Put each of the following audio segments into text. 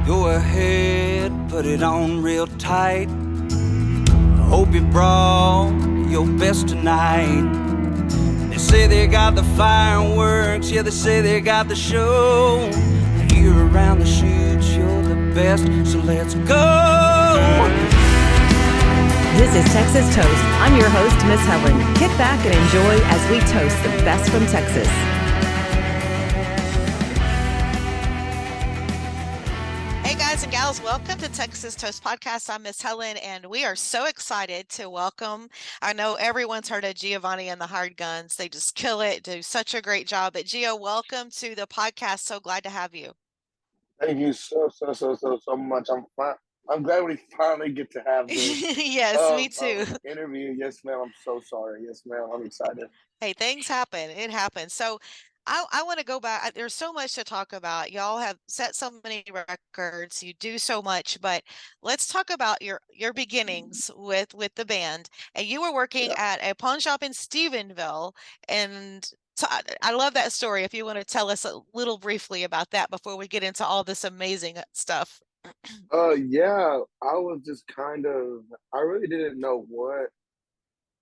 Go ahead, put it on real tight. Hope you brought your best tonight. They say they got the fireworks, yeah, they say they got the show. You're around the shoots, you're the best, so let's go. This is Texas Toast. I'm your host, Miss Helen. Kick back and enjoy as we toast the best from Texas. Hey guys and gals, welcome to Texas Toast Podcast. I'm Miss Helen, and we are so excited to welcome. I know everyone's heard of Giovannie and the Hired Guns. They just kill it, do such a great job. But Gio, welcome to the podcast. So glad to have you. Thank you so much. I'm glad we finally get to have this Yes, me too. interview. Yes, ma'am. I'm so sorry. Yes, ma'am. I'm excited. Hey, things happen. It happens. So I want to go back. There's so much to talk about. Y'all have set so many records. You do so much, but let's talk about your beginnings with the band. And you were working at a pawn shop in Stephenville, and so I love that story. If you want to tell us a little briefly about that before we get into all this amazing stuff. Yeah, I was just I really didn't know what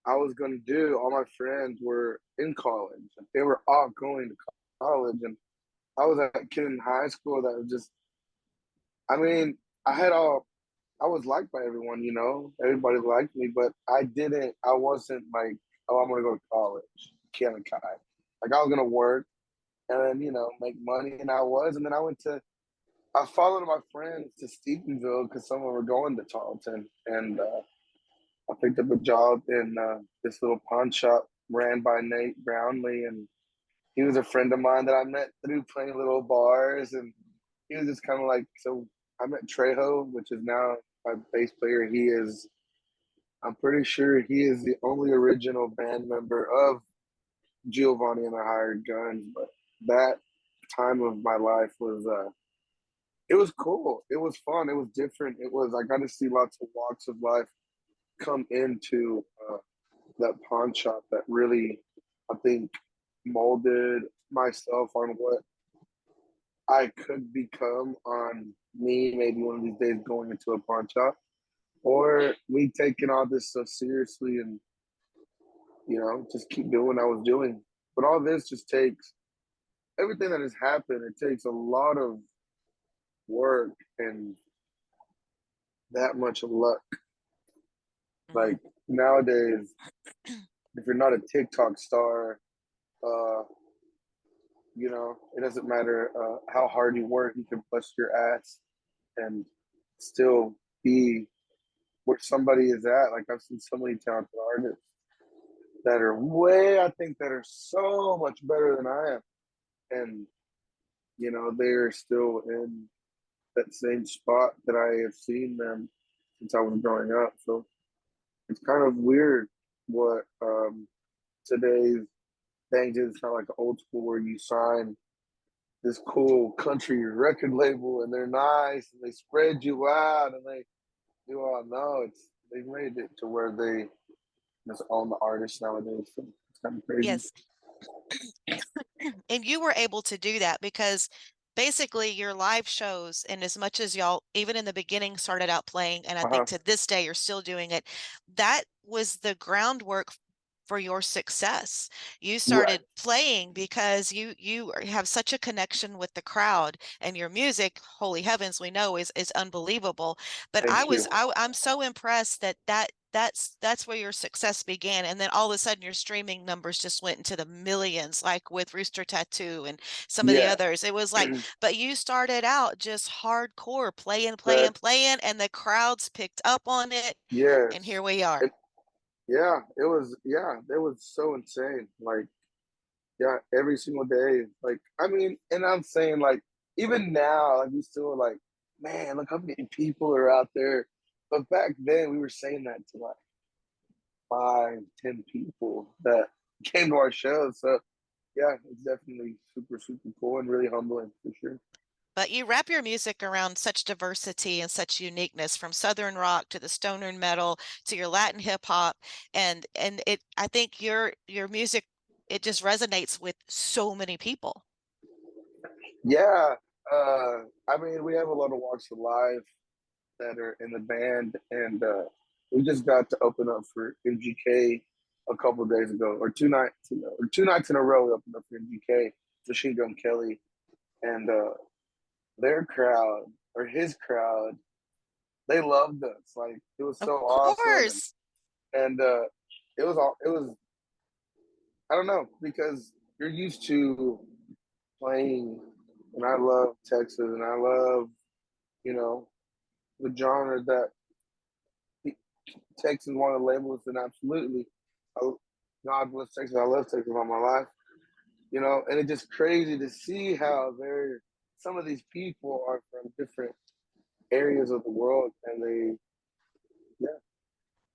I was gonna do. All my friends were in college. They were all going to college, and I was a kid in high school that was just. I mean, I was liked by everyone. Everybody liked me, but I didn't. I wasn't like, oh, I'm gonna go to college, kind of guy. Like I was gonna work and then make money, and and then I followed my friends to Stephenville because some of them were going to Tarleton, and I picked up a job in this little pawn shop ran by Nate Brownlee, and he was a friend of mine that I met through playing little bars, and he was just kind of like, so I met Trejo, which is now my bass player. I'm pretty sure he is the only original band member of Giovannie and the Hired Guns, but that time of my life was it was cool. It was fun. It was different. I got to see lots of walks of life come into that pawn shop that really, I think, molded myself on what I could become on me maybe one of these days going into a pawn shop, or me taking all this so seriously and, just keep doing what I was doing. But all this just takes everything that has happened. It takes a lot of work and that much luck. Like nowadays, if you're not a TikTok star, it doesn't matter how hard you work. You can bust your ass and still be where somebody is at. Like I've seen so many talented artists that I think that are so much better than I am. And, they're still in that same spot that I have seen them since I was growing up. So it's kind of weird what today's things is kind of like old school where you sign this cool country record label and they're nice and they spread you out and you all know they've made it to where they just own the artist nowadays. So it's kind of crazy. Yes. And you were able to do that because basically your live shows, and as much as y'all even in the beginning started out playing, and I think to this day you're still doing it, that was the groundwork for your success. You started playing because you have such a connection with the crowd, and your music, holy heavens, we know is unbelievable. But I'm so impressed that's where your success began, and then all of a sudden your streaming numbers just went into the millions, like with Rooster Tattoo and some of the others. It was like, but you started out just hardcore playing, and the crowds picked up on it. Yes. And here we are. It was so insane. Like, every single day. Like, I mean, and I'm saying, like, even now, like, we still like, man, look how many people are out there. But back then, we were saying that to like 5, 10 people that came to our shows. So, yeah, it's definitely super, super cool and really humbling for sure. But you wrap your music around such diversity and such uniqueness, from Southern rock to the stoner metal to your Latin hip hop, and I think your music, it just resonates with so many people. Yeah, I mean, we have a lot of walks of life that are in the band, and we just got to open up for MGK a couple of days ago, or 2 nights, or 2 nights in a row. We opened up for MGK, Machine Gun Kelly, and their crowd or his crowd, they loved us. Like it was Of so awesome, course. and it was I don't know because you're used to playing, and I love Texas, and I love you know the genre that Texas want to label us, and absolutely, I, God bless Texas. I love Texas all my life, and it's just crazy to see how some of these people are from different areas of the world, and yeah,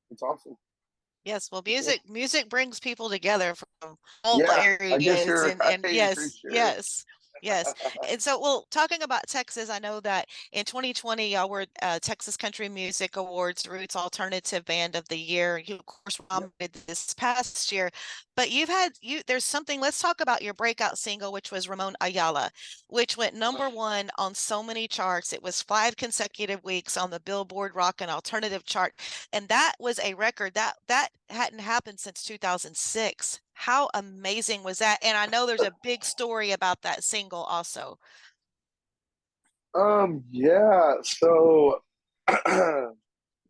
it's awesome. Yes, well, For sure. music brings people together from all Yeah, I guess areas, you're and right for yes, sure. yes, yes. And so, well, talking about Texas, I know that in 2020 y'all were Texas Country Music Awards Roots Alternative Band of the Year. You of course Yep. nominated this past year, but there's something. Let's talk about your breakout single, which was Ramon Ayala, which went #1 on so many charts. It was 5 consecutive weeks on the Billboard Rock and Alternative chart, and that was a record that hadn't happened since 2006. How amazing was that? And I know there's a big story about that single also. Yeah. So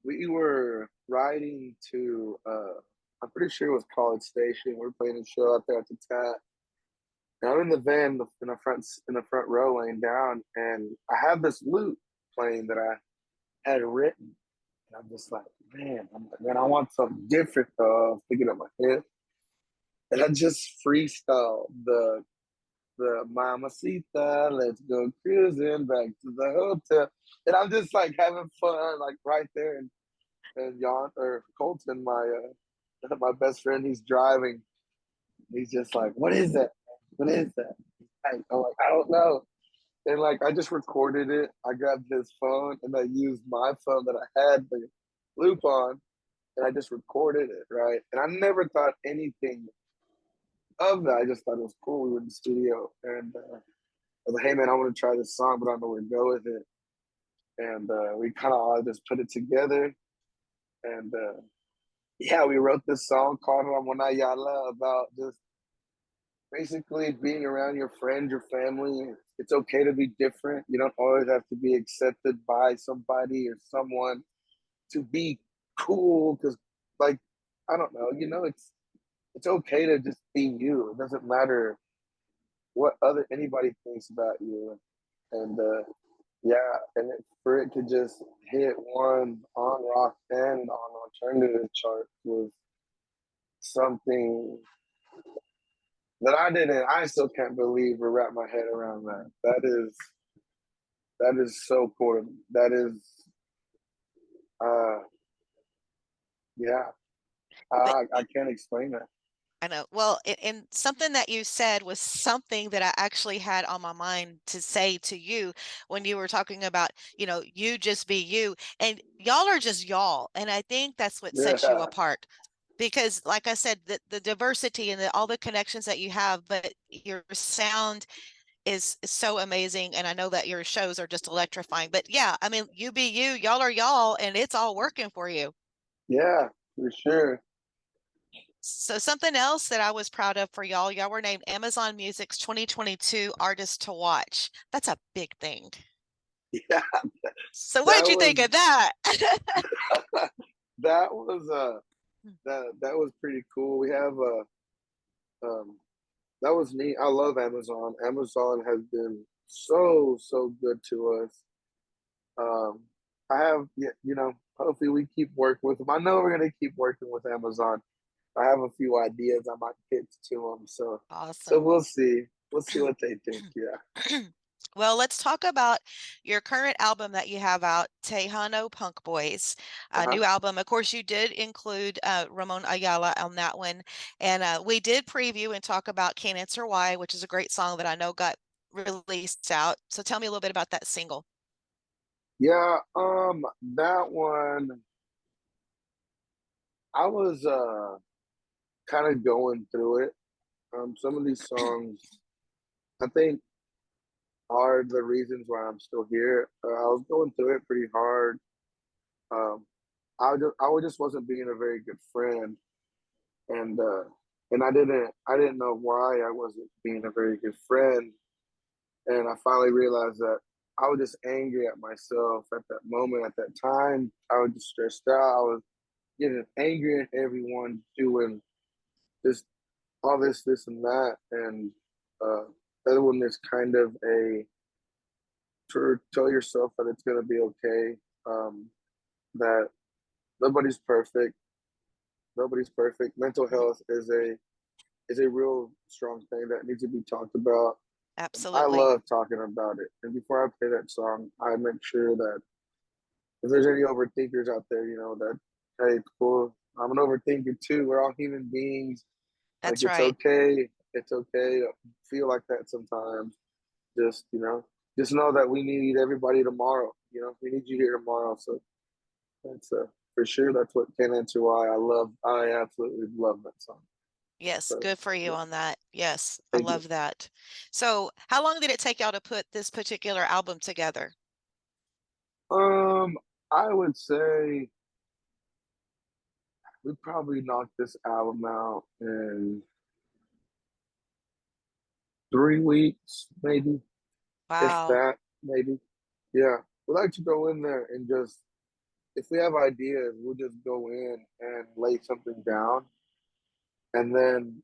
we were riding to I'm pretty sure it was College Station. We are playing a show out there at the Tat. And I'm in the van in the front row laying down, and I have this loop playing that I had written. And I'm just like, man, I want something different though. I was thinking of my head. And I just freestyled the Mamacita, let's go cruising back to the hotel. And I'm just like having fun, like right there. And Colton, my best friend, he's driving. He's just like, what is that? What is that? I'm like, I don't know. And like I just recorded it. I grabbed his phone and I used my phone that I had the loop on, and I just recorded it, right? And I never thought anything of that. I just thought it was cool. We were in the studio, and I was like, hey man, I want to try this song, but I don't know where to go with it. And we kind of all just put it together, and yeah, we wrote this song called Ramona Yala about just basically being around your friends, your family. It's okay to be different. You don't always have to be accepted by somebody or someone to be cool. Because, like, I don't know, it's okay to just be you. It doesn't matter what other anybody thinks about you. And yeah, and for it to just hit one on rock and on alternative chart was something that I still can't believe or wrap my head around that. That is so cool. That is, uh, yeah, But I can't explain that. I know. Well, and something that you said was something that I actually had on my mind to say to you when you were talking about, you just be you. And y'all are just y'all. And I think that's what sets you Yeah, apart. Because, like I said, the diversity and all the connections that you have, but your sound is so amazing. And I know that your shows are just electrifying. But yeah, I mean, you be you, y'all are y'all, and it's all working for you. yeah, for sure. So something else that I was proud of for y'all were named Amazon Music's 2022 Artist to Watch. That's a big thing. Yeah, So what that did you think was of that? that was that was pretty cool. We have that was neat. I love Amazon. Amazon has been so good to us. Um, I have, yeah, hopefully we keep working with them. I know we're gonna keep working with Amazon. I have a few ideas I might pitch to them. So Awesome. we'll see. We'll see what they think. Yeah. Well, let's talk about your current album that you have out, Tejano Punk Boys, a Uh-huh. new album. Of course, you did include Ramon Ayala on that one. And we did preview and talk about Can't Answer Why, which is a great song that I know got released out. So tell me a little bit about that single. Yeah. That one, I was kind of going through it. Some of these songs, I think are the reasons why I'm still here. I was going through it pretty hard. Um, I just wasn't being a very good friend, and I didn't know why I wasn't being a very good friend. And I finally realized that I was just angry at myself at that moment, at that time. I was just stressed out. I was getting angry at everyone doing this, all this, and that. And uh, the other one is kind of a to tell yourself that it's gonna be okay. That nobody's perfect. Nobody's perfect. Mental health is a real strong thing that needs to be talked about. I Absolutely. love talking about it. And before I play that song, I make sure that if there's any overthinkers out there, that hey, cool. I'm an overthinker too. We're all human beings. Like That's it's right. okay. It's okay to feel like that sometimes. Just just know that we need everybody tomorrow. We need you here tomorrow. So that's for sure. That's what can answer why I love. I absolutely love that song. Yes, So good for you yeah, on that. Yes, I thank you. love that. So, how long did it take y'all to put this particular album together? Um, I would say we probably knocked this album out in 3 weeks, maybe, if Wow. that, maybe. Yeah, we like to go in there and just, if we have ideas, we'll just go in and lay something down. And then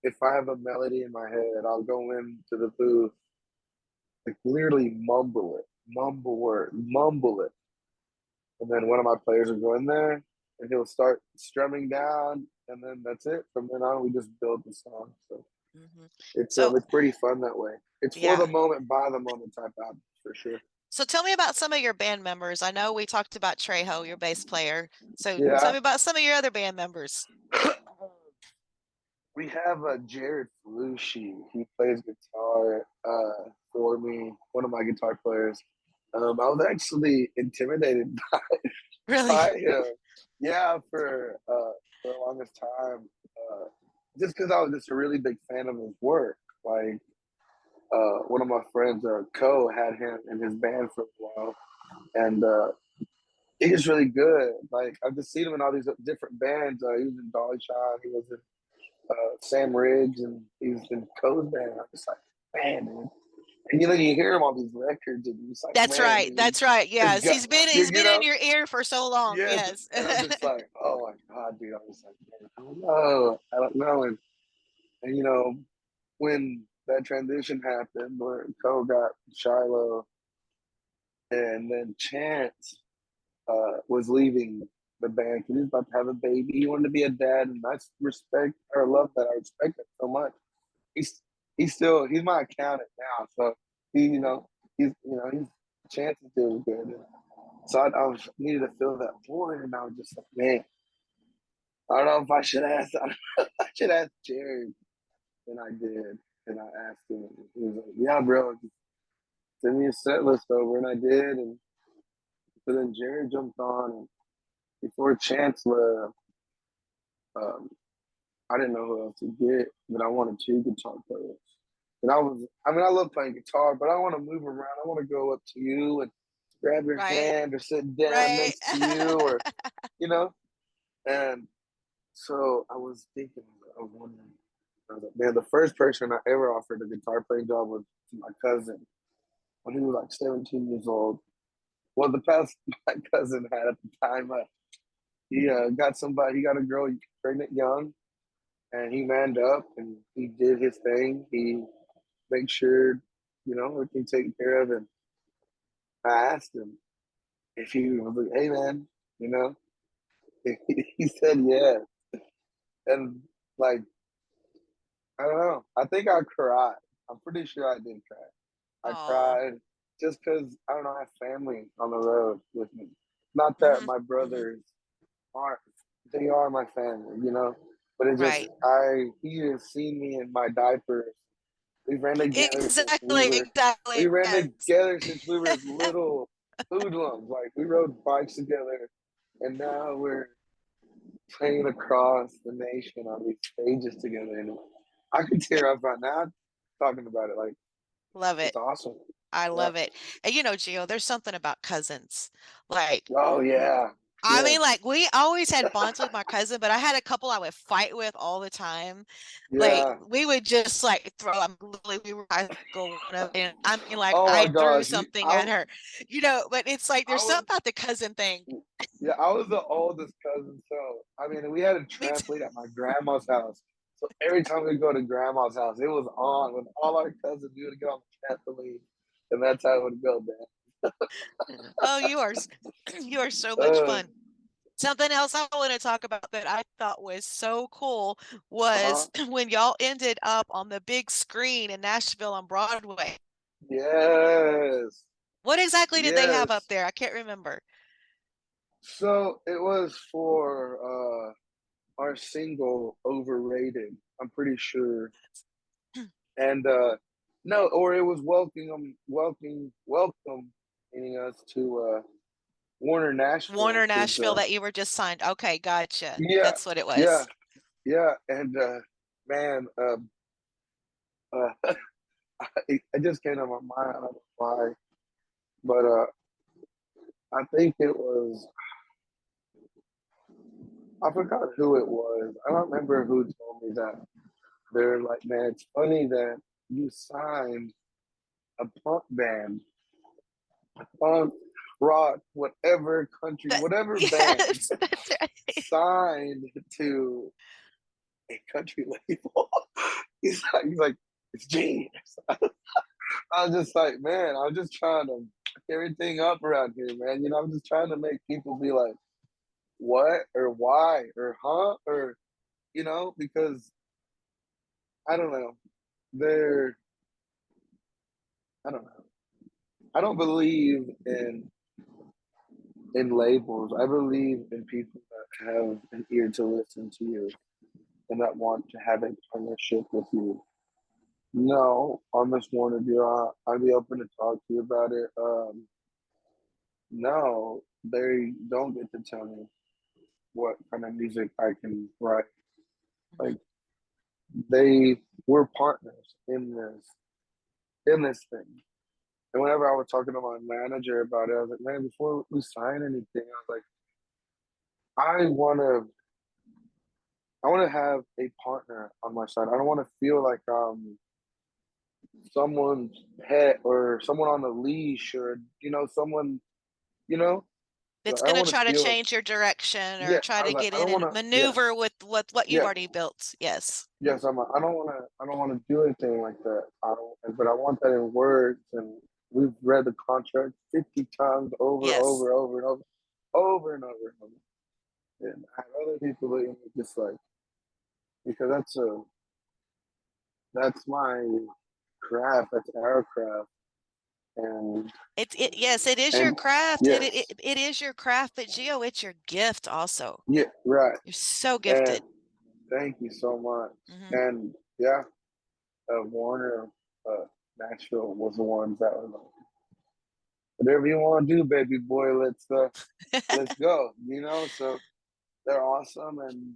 if I have a melody in my head, I'll go into the booth, like literally mumble it, mumble word, mumble it. And then one of my players will go in there and he'll start strumming down. And then that's it. From then on, we just build the song. So Hmm. it's So, it's pretty fun that way. It's for yeah. the moment, by the moment type album for sure. So tell me about some of your band members. I know we talked about Trejo, your bass player. So tell Yeah. me about some of your other band members. We have Jared Flushi. He plays guitar for me, one of my guitar players. I was actually intimidated Really? by him. Yeah, for the longest time. Just because I was just a really big fan of his work. Like one of my friends, Co, had him in his band for a while, and he's really good. Like I've just seen him in all these different bands. He was in Dolly Shine. He was in Sam Riggs, and he's in Co's band. I'm just like, man, dude. And you hear him on these records, and you're just like, That's man, right. dude, That's right. this Yes. guy, He's been in your ear for so long. yes. Yes. And I'm just like, oh my god, dude. I'm just like, man, I don't know. And when that transition happened, where Co got Shiloh, and then Chance was leaving the band because he was about to have a baby. He wanted to be a dad, and I respect or love that. I respect it so much. He's he's my accountant now, so he's Chance is doing good. So I was needed to fill that void, and I was just like, man, I don't know if I should ask. I should ask Jerry, and I did, and I asked him. And he was like, yeah, bro, just send me a set list over, and I did, and so then Jerry jumped on, and before Chance left, um, I didn't know who else to get, but I wanted two guitar players. And I love playing guitar, but I want to move around. I want to go up to you and grab your Right. hand or sit down Right. next to you or, you know? And so I was thinking, I was wondering, I was like, man, the first person I ever offered a guitar playing job was my cousin when he was like 17 years old. Well, the past my cousin had at the time, he he got a girl pregnant young, and he manned up and he did his thing. He made sure, everything taken care of. And I asked him if he was like, hey man, you know, he said yes. And like, I don't know. I think I cried. I'm pretty sure I did cry. I Oh. cried just because I don't know, I have family on the road with me. Not that Hmm. my Hmm. brothers aren't, they are my family. But it just, Right. he has seen me in my diapers. We ran together since Exactly. we Exactly. ran Yes. together since we were little hoodlums. Like we rode bikes together, and now we're playing across the nation on these stages together. And I could tear up right now talking about it. Like Love it. It's awesome. I Yeah. love it. And Gio, there's something about cousins. Like, Oh yeah. I Yeah. mean, like we always had bonds with my cousin, but I had a couple I would fight with all the time. Like Yeah. we would just like throw. I'm literally we were high school, and I mean, like Oh my I threw gosh. something at her, But it's like I there's was something about the cousin thing. yeah, I was the oldest cousin, so I mean we had a Me too. trampoline at my grandma's house. So every time we go to grandma's house, it was on with all our cousins. We would get on the trampoline, and that's how it would go, man. Oh, you are so much Uh, fun. Something else I want to talk about that I thought was so cool uh-huh. was when y'all ended up on the big screen in Nashville on Broadway. Yes. What exactly did they have up Yes. there? I can't remember. So it was for our single Overrated, I'm pretty sure. And no, or it was welcoming us to Warner Nashville Warner because Nashville that you were just signed. Okay, gotcha. yeah, That's what it yeah, was. yeah, and man, I just came to my mind. I don't know why, but I think it was. I forgot who it was. I don't remember who told me that. They're like, man, it's funny that you signed a punk band, punk, rock, whatever country, whatever band Yes, that's right. signed to a country label. He's like, it's genius. I was just like, man, I'm just trying to fuck everything up around here, man. I'm just trying to make people be like, what or why or huh or because I don't know. They're I don't know. I don't believe in labels. I believe in people that have an ear to listen to you and that want to have a partnership with you. No, on this one to do. I'd be open to talk to you about it. No, they don't get to tell me what kind of music I can write. Mhm. Like they were partners in this thing. And whenever I was talking to my manager about it, I was like, man, before we sign anything, I was like, I wanna I wanna have a partner on my side. I don't wanna feel like someone's pet or someone on a leash or someone you know It's I don't going to want to try to feel change your direction or yeah try I to was like get I in don't want and to maneuver with what you've yeah already built. Yes. yes I don't want to do anything like that. I don't but I want that in words, and we've read the contract 50 times over Yes. over over and over and over and over, and I have other people that just like because that's my craft, that's our craft, and Yes, it is your and craft. It, yes, it it is your craft, but Gio, it's your gift also. yeah, right, You're so and gifted. thank you so much. Hmm. And yeah, Warner, Nashville was the ones that were like, whatever you want to do, baby boy, let's go. So they're awesome, and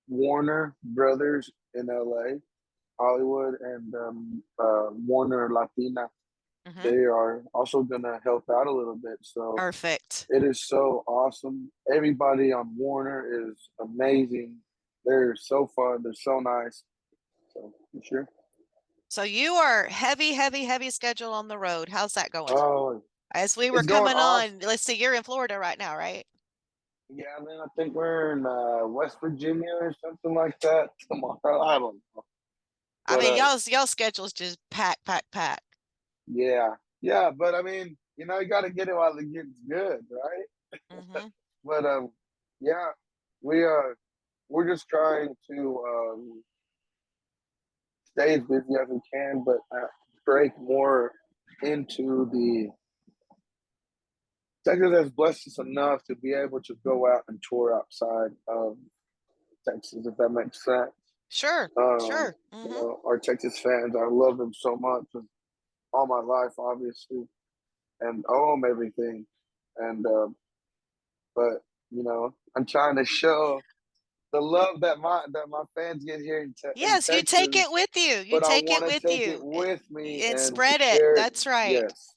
Warner Brothers in LA, Hollywood, and Warner Latina. Hmm. They are also gonna help out a little bit. So Perfect. it is so awesome. Everybody on Warner is amazing. They're so fun. They're so nice. So you sure. So you are heavy, heavy, heavy schedule on the road. How's that going? Oh, As we were it's going coming off. on, let's see, you're in Florida right now, right? Yeah, man. I think we're in West Virginia or something like that tomorrow. I don't know, I but mean, y'all's schedule's just pack, pack, pack. yeah, yeah. But I mean, you got to get it while it gets good, right? Hmm. But yeah, we we're just trying to stay as busy as we can, but break more into the Texas has blessed us enough to be able to go out and tour outside of Texas, if that makes sense. Sure, Um, sure. Hmm. our Texas fans, I love them so much all my life, obviously, and owe them everything. And but I'm trying to show the love that my fans get here in Yes, you take Texas, it with you. You but I take it want to with take it you with me and and spread it. share it. That's right. Yes.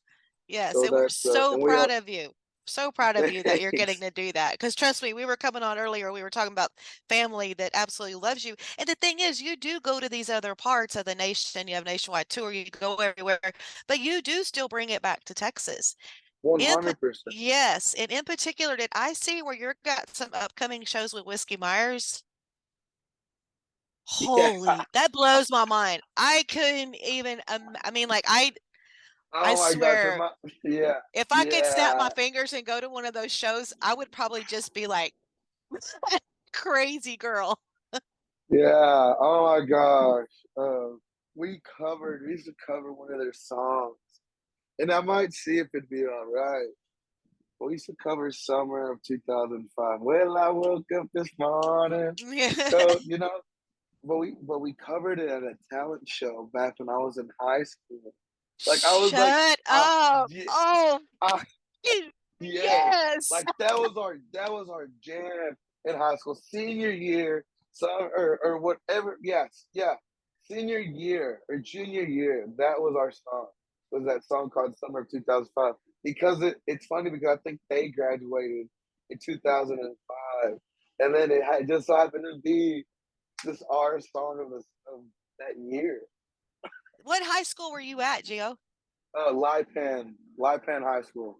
Yes, So and we're that's so and we proud are. of you. So proud of you that you're getting to do that. Because trust me, we were coming on earlier. We were talking about family that absolutely loves you. And the thing is, you do go to these other parts of the nation. You have nationwide tour. You go everywhere, but you do still bring it back to Texas. In 100%. yes, and in particular, did I see where you've got some upcoming shows with Whiskey Myers? Yeah. Holy, that blows my mind. I couldn't even. I mean, like I Oh my gosh. swear, Yeah. if I could snap my Yeah. fingers and go to one of those shows, I would probably just be like crazy girl. Yeah. Oh my gosh. We used to cover one of their songs, and I might see if it'd be all right. We used to cover summer of 2005. Well, I woke up this morning. So, but we covered it at a talent show back when I was in high school. Like I was like, Shut up. yeah, Oh, uh, yes, yes. like that was our jam in high school, senior year, so or whatever. Yes, yeah, senior year or junior year. That was our song. Was that song called Summer of 2005? Because it's funny because I think they graduated in 2005, and then it had just so happened to be this our song of that year. What high school were you at, Gio? Lipan High School,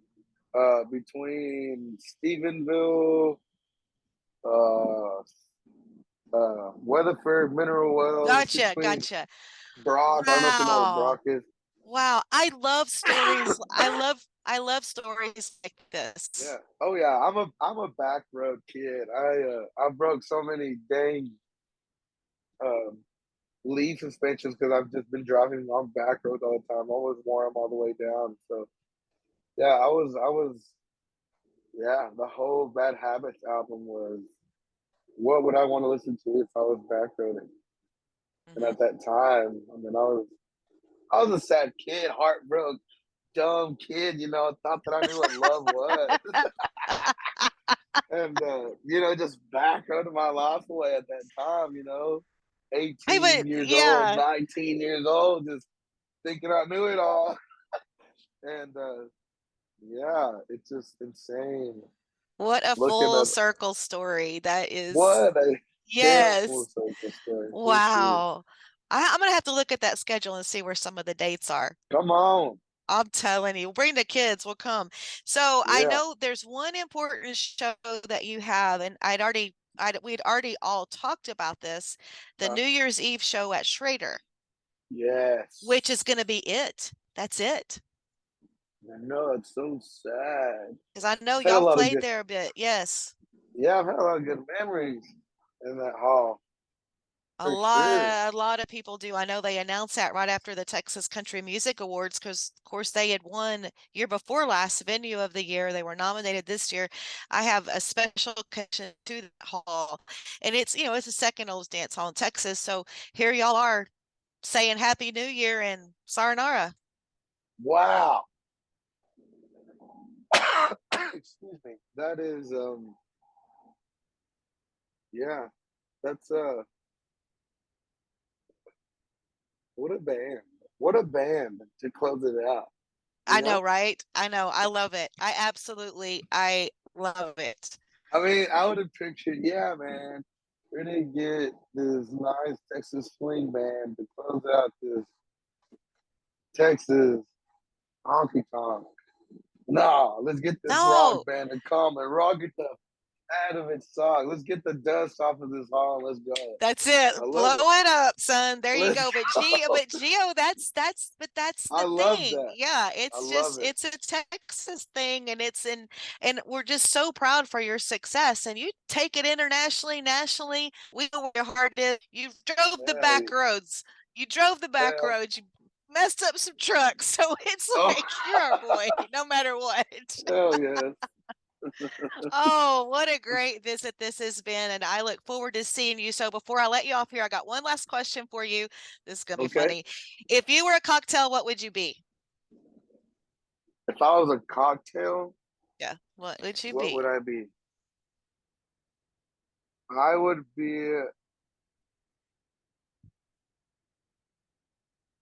between Stephenville, uh, Weatherford, Mineral Wells. It's Gotcha, between gotcha. Brock. I don't know if you know where Wow. Brock is. Wow. I love stories. I love stories like Yeah. this. Oh yeah. I'm a back road kid. I broke so many dang um, leaf suspensions because I've just been driving on back roads all the time. I always wore them all the way down. So yeah, I was yeah. The whole Bad Habits album was what would I want to listen to if I was backroading? And Hmm. at that time, I mean, I was a sad kid, heartbroken, dumb kid. Thought that I knew what love was, and just backroaded my life away at that time. I 18 would, years old, yeah. 19 years old, just thinking I knew it all, and yeah, it's just insane. What a Looking full at circle story. That is, what a damn full yes. circle story for sure. Wow. I'm gonna have to look at that schedule and see where some of the dates are. Come on, I'm telling you, bring the kids, we'll come. So I yeah. know there's one important show that you have, and we'd already all talked about this, the Uh, New Year's Eve show at Schrader, which yes. is going to be it. That's it. I know it's so sad. Because I know I've had a y'all lot of played good, there a bit. Yes. yeah, I've had a lot of good memories in that hall A for sure. lot, a lot of people do. I know they announced that right after the Texas Country Music Awards because, of course, they had won year before last venue of the year. They were nominated this year. I have a special connection to that hall, and it's the second oldest dance hall in Texas. So here y'all are saying Happy New Year and Sayonara. Wow. Excuse me. That is yeah. That's what a band. What a band to close it out, you I know, know? right? I know. I love it. I love it. I mean, I would have pictured, yeah, man. We're gonna get this nice Texas swing band to close out this Texas honky tonk. No, let's get this rock No, band to come and rock it the out of its song. Let's get the dust off of this hall. Let's go. that's I it. Blow love it. it up, son. There you Let's go. But Geo, go. that's I the love thing. that. Yeah, I it's love just it. it's a Texas thing, and we're just so proud for your success. And you take it internationally, nationally. We know where your heart is. You drove the Hell back yeah. roads. You drove the back Hell. roads. You messed up some trucks. So it's Oh, like you're our boy, no matter what. hell yes. Oh, what a great visit this has been. And I look forward to seeing you. So before I let you off here, I got one last question for you. This is going to be Okay. funny. If you were a cocktail, what would you be? If I was a cocktail, Yeah. What would you what would be? I be? I would be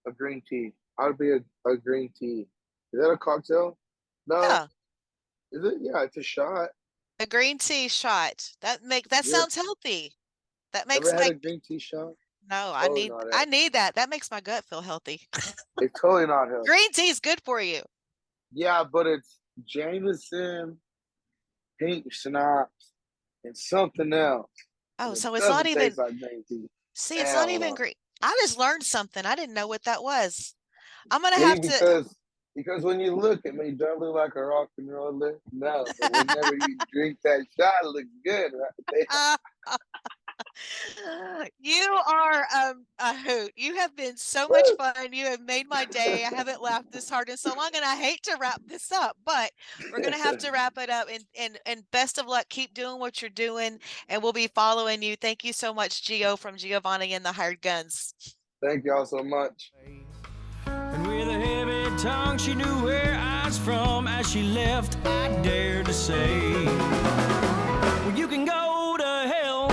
a green tea. I would be a green tea. Is that a cocktail? No. Yeah, Is it? Yeah, it's a shot. a green tea shot. That You sounds healthy. That makes ever had my a green tea shot? no, Totally not I it. need that. That makes my gut feel healthy. It's totally not healthy. Green tea is good for you. Yeah, but it's Jameson, pink schnapps, and something else. And Oh, it so it's not doesn't even taste like green tea. see, it's not Hell even no. green. I just learned something. I didn't know what that was. I'm gonna See, have to because when you look at me, do I look like a rock and roller? No, but whenever you drink that shot, it looks good, right? You are a hoot. You have been so much fun. You have made my day. I haven't laughed this hard in so long, and I hate to wrap this up, but we're gonna have to wrap it up. And best of luck. Keep doing what you're doing, and we'll be following you. Thank you so much, Gio from Giovannie and the Hired Guns. Thank y'all so much. And with a heavy tongue, she knew where I was from. As she left, I dared to say, well, you can go to hell.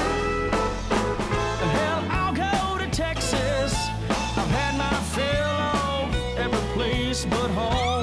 Hell, I'll go to Texas. I've had my fill of every place but home.